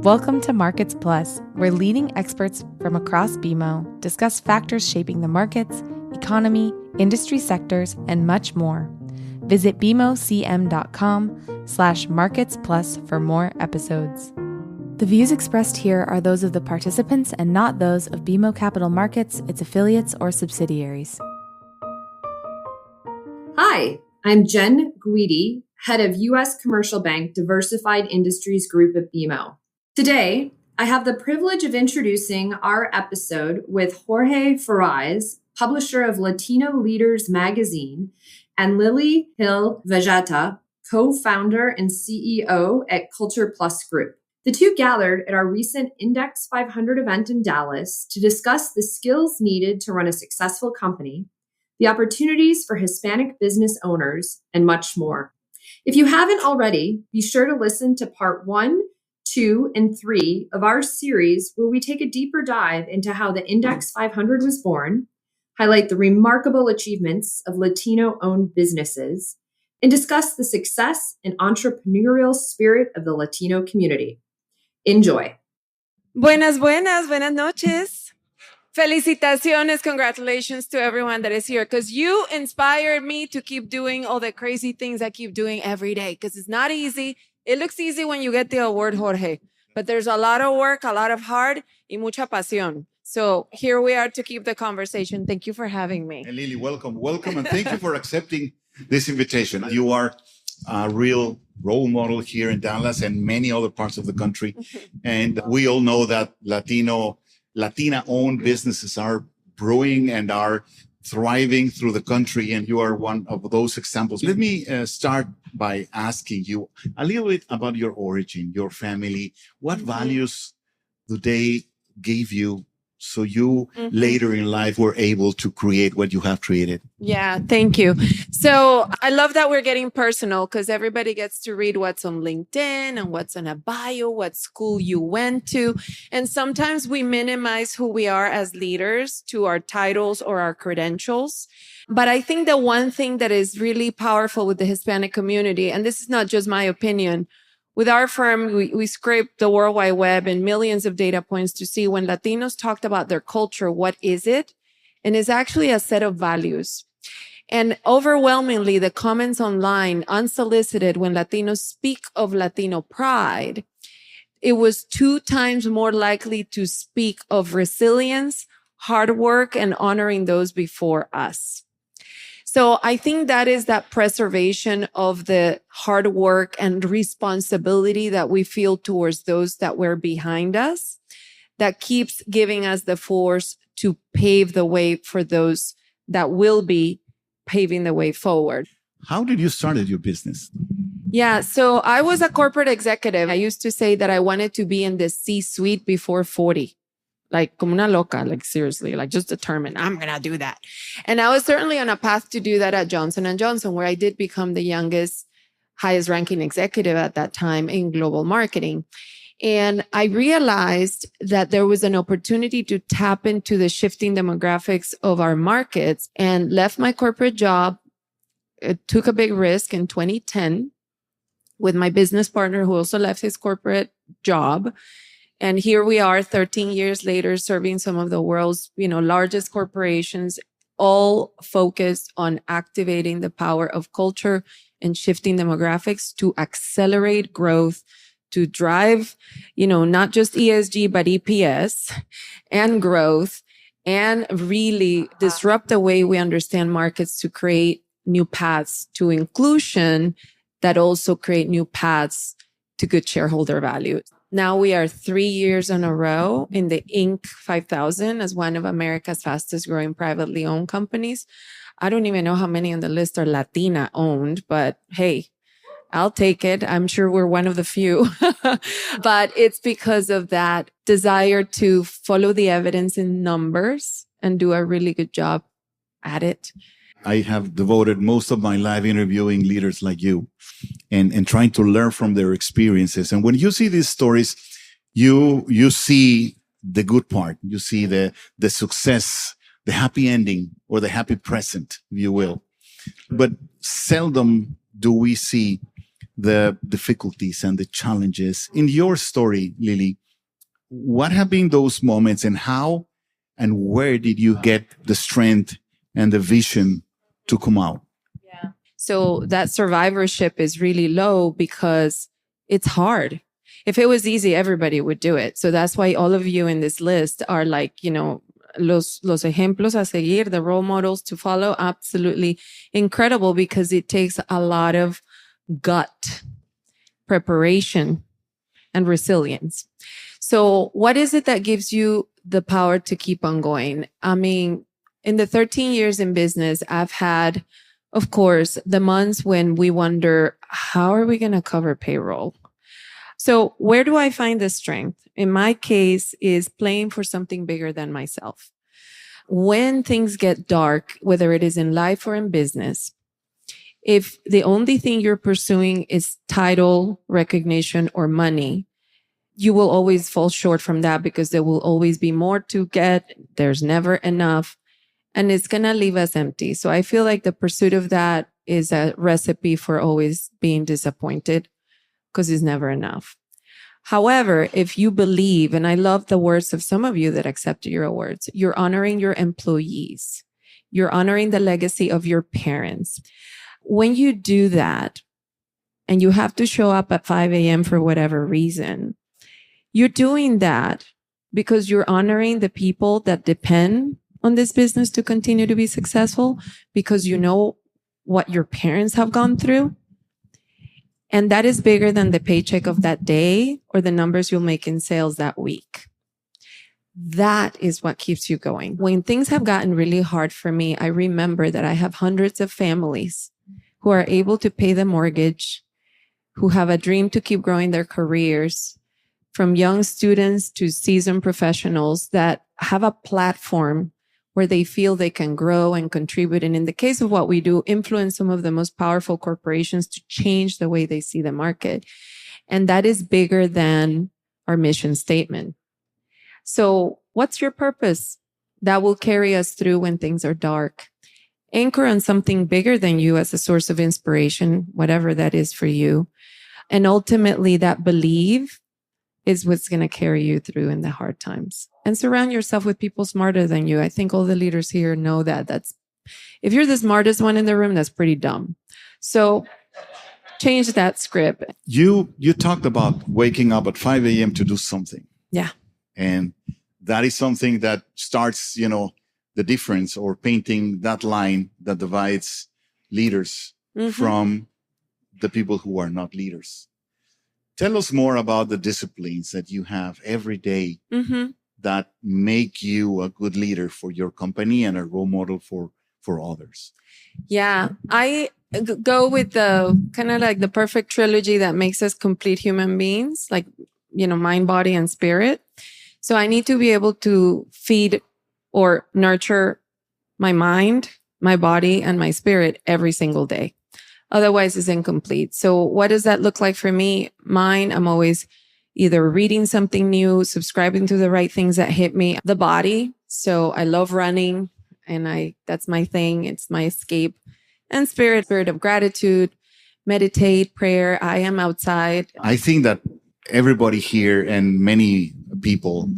Welcome to Markets Plus, where leading experts from across BMO discuss factors shaping the markets, economy, industry sectors, and much more. Visit bmocm.com/Markets Plus for more episodes. The views expressed here are those of the participants and not those of BMO Capital Markets, its affiliates, or subsidiaries. Hi, I'm Jen Guidi, head of U.S. Commercial Bank Diversified Industries Group at BMO. Today, I have the privilege of introducing our episode with Jorge Ferraz, publisher of Latino Leaders magazine, and Lili Gil Valletta, co-founder and CEO at Culture Plus Group. The two gathered at our recent Index 500 event in Dallas to discuss the skills needed to run a successful company, the opportunities for Hispanic business owners, and much more. If you haven't already, be sure to listen to part 1, 2, and 3 of our series where we take a deeper dive into how the Index 500 was born, highlight the remarkable achievements of Latino-owned businesses, and discuss the success and entrepreneurial spirit of the Latino community. Enjoy. Buenas noches. Felicitaciones, congratulations to everyone that is here, because you inspired me to keep doing all the crazy things I keep doing every day, because it's not easy. It looks easy when you get the award, Jorge, but there's a lot of work, a lot of heart, y mucha pasión. So here we are to keep the conversation. Thank you for having me. And Lili, welcome, and thank you for accepting this invitation. You are a real role model here in Dallas and many other parts of the country. And we all know that Latina-owned businesses are brewing and are thriving through the country, and you are one of those examples. Let me start by asking you a little bit about your origin, your family. What values do they give you so you later in life were able to create what you have created? Yeah, thank you. So I love that we're getting personal, because everybody gets to read what's on LinkedIn and what's in a bio, what school you went to. And sometimes we minimize who we are as leaders to our titles or our credentials. But I think the one thing that is really powerful with the Hispanic community, and this is not just my opinion, with our firm, we scraped the World Wide Web and millions of data points to see when Latinos talked about their culture, what is it? And it's actually a set of values. And overwhelmingly, the comments online, unsolicited, when Latinos speak of Latino pride, it was 2 times more likely to speak of resilience, hard work, and honoring those before us. So I think that is that preservation of the hard work and responsibility that we feel towards those that were behind us that keeps giving us the force to pave the way for those that will be paving the way forward. How did you start your business? Yeah, so I was a corporate executive. I used to say that I wanted to be in the C-suite before 40. Like, como una loca, like seriously, like just determined, I'm going to do that. And I was certainly on a path to do that at Johnson & Johnson, where I did become the youngest, highest ranking executive at that time in global marketing. And I realized that there was an opportunity to tap into the shifting demographics of our markets, and left my corporate job. It took a big risk in 2010 with my business partner, who also left his corporate job. And here we are 13 years later, serving some of the world's, largest corporations, all focused on activating the power of culture and shifting demographics to accelerate growth, to drive, not just ESG, but EPS and growth, and really disrupt the way we understand markets to create new paths to inclusion that also create new paths to good shareholder value. Now we are 3 years in a row in the Inc. 5000 as one of America's fastest growing privately owned companies. I don't even know how many on the list are Latina-owned, but hey, I'll take it. I'm sure we're one of the few. But it's because of that desire to follow the evidence in numbers and do a really good job at it. I have devoted most of my life interviewing leaders like you and trying to learn from their experiences. And when you see these stories, you see the good part. You see the success, the happy ending, or the happy present, if you will. But seldom do we see the difficulties and the challenges. In your story, Lili, what have been those moments, and how and where did you get the strength and the vision to come out? Yeah. So that survivorship is really low because it's hard. If it was easy, everybody would do it. So that's why all of you in this list are like, los ejemplos a seguir, the role models to follow. Absolutely incredible, because it takes a lot of gut preparation and resilience. So what is it that gives you the power to keep on going? I mean, in the 13 years in business, I've had, of course, the months when we wonder, how are we going to cover payroll? So where do I find the strength? In my case, is playing for something bigger than myself. When things get dark, whether it is in life or in business, if the only thing you're pursuing is title, recognition, or money, you will always fall short from that, because there will always be more to get. There's never enough, and it's going to leave us empty. So I feel like the pursuit of that is a recipe for always being disappointed, because it's never enough. However, if you believe, and I love the words of some of you that accepted your awards, you're honoring your employees. You're honoring the legacy of your parents. When you do that, and you have to show up at 5 a.m. for whatever reason, you're doing that because you're honoring the people that depend on this business to continue to be successful, because you know what your parents have gone through. And that is bigger than the paycheck of that day or the numbers you'll make in sales that week. That is what keeps you going. When things have gotten really hard for me, I remember that I have hundreds of families who are able to pay the mortgage, who have a dream to keep growing their careers, from young students to seasoned professionals that have a platform where they feel they can grow and contribute. And in the case of what we do, influence some of the most powerful corporations to change the way they see the market. And that is bigger than our mission statement. So what's your purpose? That will carry us through when things are dark. Anchor on something bigger than you as a source of inspiration, whatever that is for you. And ultimately, that belief is what's going to carry you through in the hard times. And surround yourself with people smarter than you. I think all the leaders here know that. If you're the smartest one in the room, that's pretty dumb. So change that script. You talked about waking up at 5 a.m. to do something. Yeah. And that is something that starts, the difference, or painting that line that divides leaders from the people who are not leaders. Tell us more about the disciplines that you have every day that make you a good leader for your company and a role model for others. Yeah, I go with the kind of like the perfect trilogy that makes us complete human beings, like, mind, body, and spirit. So I need to be able to feed or nurture my mind, my body, and my spirit every single day. Otherwise, it's incomplete. So what does that look like for me? Mine, I'm always either reading something new, subscribing to the right things that hit me. The body. So I love running, and that's my thing. It's my escape. And spirit of gratitude, meditate, prayer. I am outside. I think that everybody here and many people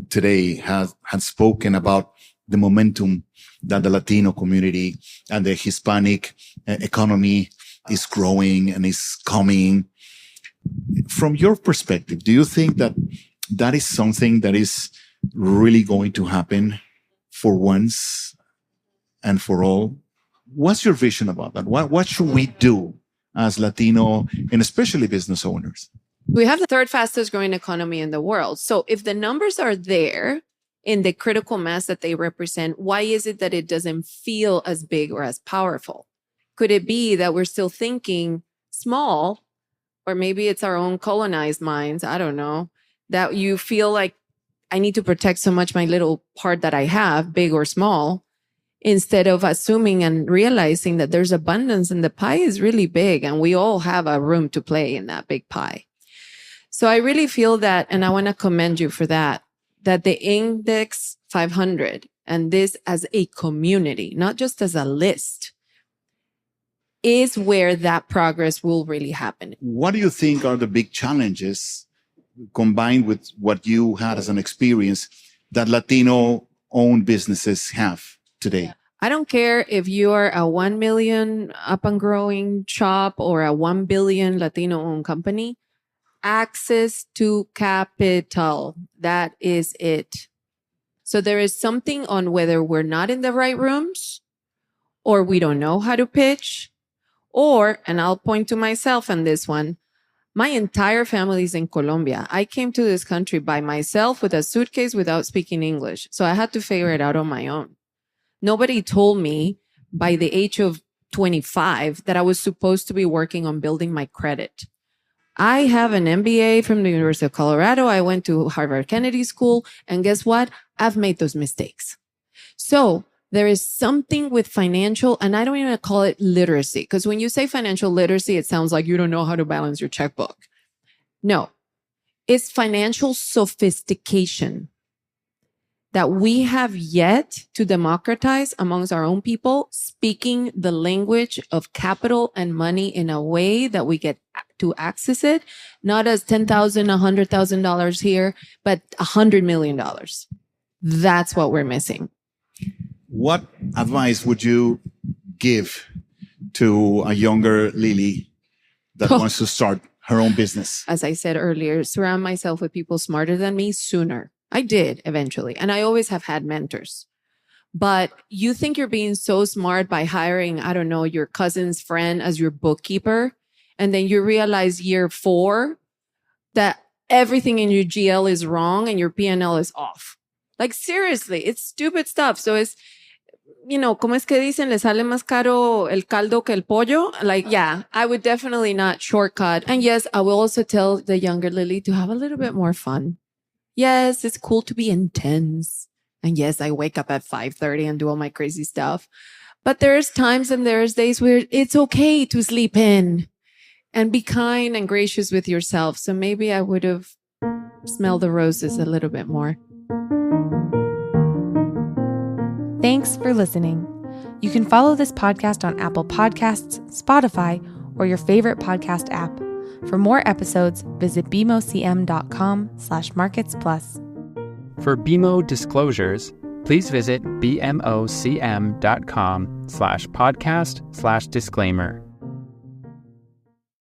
today had spoken about the momentum that the Latino community and the Hispanic economy is growing and is coming. From your perspective, do you think that is something that is really going to happen for once and for all? What's your vision about that? What should we do as Latino and especially business owners? We have the third fastest growing economy in the world. So if the numbers are there in the critical mass that they represent, why is it that it doesn't feel as big or as powerful? Could it be that we're still thinking small, or maybe it's our own colonized minds? I don't know, that you feel like I need to protect so much my little part that I have, big or small, instead of assuming and realizing that there's abundance and the pie is really big and we all have a room to play in that big pie. So I really feel that, and I want to commend you for that the Index 500, and this as a community, not just as a list, is where that progress will really happen. What do you think are the big challenges combined with what you had as an experience that Latino-owned businesses have today? I don't care if you are a 1 million up and growing shop or a 1 billion Latino-owned company. Access to capital. That is it. So there is something on whether we're not in the right rooms, or we don't know how to pitch, or, and I'll point to myself on this one, my entire family is in Colombia. I came to this country by myself with a suitcase without speaking English. So I had to figure it out on my own. Nobody told me by the age of 25 that I was supposed to be working on building my credit. I have an MBA from the University of Colorado. I went to Harvard Kennedy School. And guess what? I've made those mistakes. So there is something with financial, and I don't even call it literacy, because when you say financial literacy, it sounds like you don't know how to balance your checkbook. No, it's financial sophistication that we have yet to democratize amongst our own people, speaking the language of capital and money in a way that we get to access it, not as $10,000, $100,000 here, but $100 million. That's what we're missing. What advice would you give to a younger Lili that wants to start her own business? As I said earlier, surround myself with people smarter than me sooner. I did eventually. And I always have had mentors. But you think you're being so smart by hiring, I don't know, your cousin's friend as your bookkeeper. And then you realize year 4 that everything in your GL is wrong and your P&L is off. Like, seriously, it's stupid stuff. So it's, you know, ¿cómo es que dicen? Le sale más caro el caldo que el pollo? Like, yeah, I would definitely not shortcut. And yes, I will also tell the younger Lili to have a little bit more fun. Yes, it's cool to be intense. And yes, I wake up at 5:30 and do all my crazy stuff. But there's times and there's days where it's okay to sleep in and be kind and gracious with yourself. So maybe I would have smelled the roses a little bit more. Thanks for listening. You can follow this podcast on Apple Podcasts, Spotify, or your favorite podcast app. For more episodes, visit bmocm.com/marketsplus. For BMO disclosures, please visit bmocm.com/podcast/disclaimer.